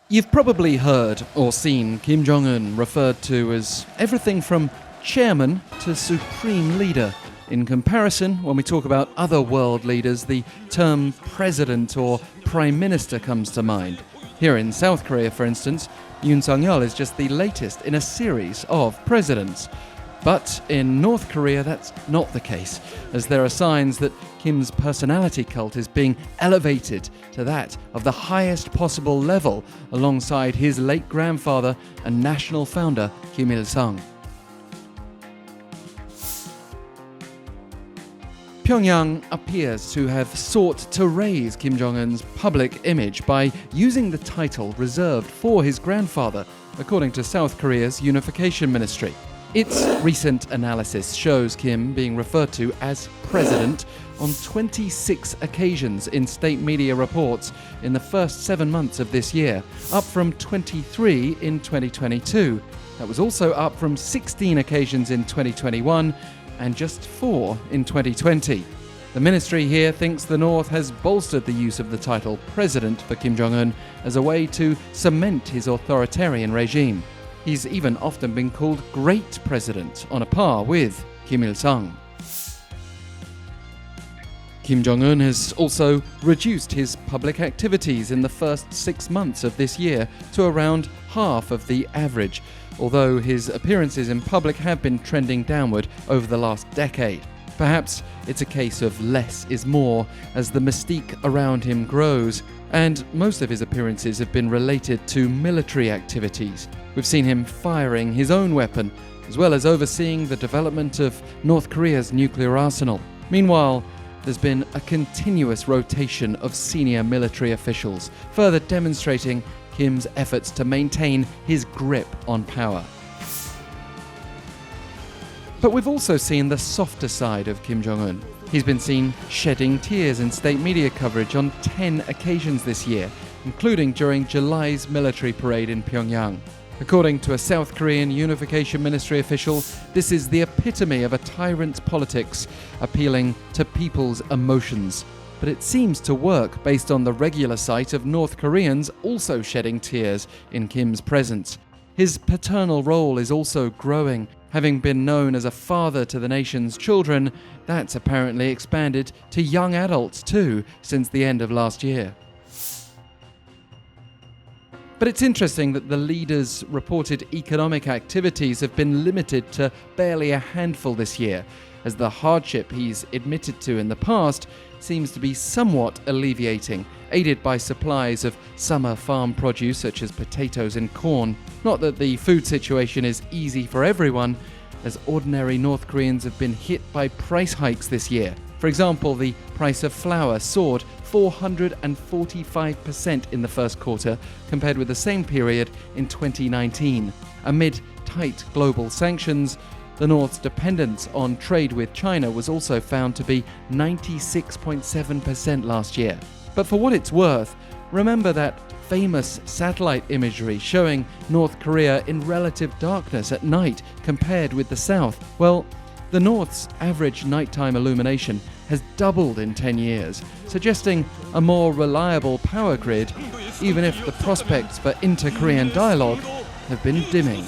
You've probably heard or seen Kim Jong-un referred to as everything from chairman to supreme leader. In comparison, when we talk about other world leaders, the term president or prime minister comes to mind. Here in South Korea, for instance, Yoon Suk-yeol is just the latest in a series of presidents. But in North Korea, that's not the case, as there are signs that Kim's personality cult is being elevated to that of the highest possible level alongside his late grandfather and national founder, Kim Il-sung. Pyongyang appears to have sought to raise Kim Jong-un's public image by using the title reserved for his grandfather, according to South Korea's unification-ministry. Its recent analysis shows Kim being referred to as president on 26 occasions in state media reports in the first 7 months of this year, up from 23 in 2022. That was also up from 16 occasions in 2021 and just 4 in 2020. The ministry here thinks the North has bolstered the use of the title president for Kim Jong-un as a way to cement his authoritarian regime. He's even often been called Great President, on a par with Kim Il-sung. Kim Jong-un has also reduced his public activities in the first 6 months of this year to around half of the average, although his appearances in public have been trending downward over the last decade. Perhaps it's a case of less is more as the mystique around him grows, and most of his appearances have been related to military activities. We've seen him firing his own weapon, as well as overseeing the development of North Korea's nuclear arsenal. Meanwhile, there's been a continuous rotation of senior military officials, further demonstrating Kim's efforts to maintain his grip on power. But we've also seen the softer side of Kim Jong-un. He's been seen shedding tears in state media coverage on 10 occasions this year, including during July's military parade in Pyongyang. According to a South Korean unification-ministry official, this is the epitome of a tyrant's politics, appealing to people's emotions. But it seems to work based on the regular sight of North Koreans also shedding tears in Kim's presence. His paternal role is also growing. Having been known as a father to the nation's children, that's apparently expanded to young adults too since the end of last year. But it's interesting that the leader's reported economic activities have been limited to barely a handful this year, as the hardship he's admitted to in the past seems to be somewhat alleviating, aided by supplies of summer farm produce such as potatoes and corn. Not that the food situation is easy for everyone, as ordinary North Koreans have been hit by price hikes this year. For example, the price of flour soared 445% in the first quarter compared with the same period in 2019. Amid tight global sanctions, the North's dependence on trade with China was also found to be 96.7% last year. But for what it's worth, remember that famous satellite imagery showing North Korea in relative darkness at night compared with the South? Well, the North's average nighttime illumination has doubled in 10 years, suggesting a more reliable power grid, even if the prospects for inter-Korean dialogue have been dimming.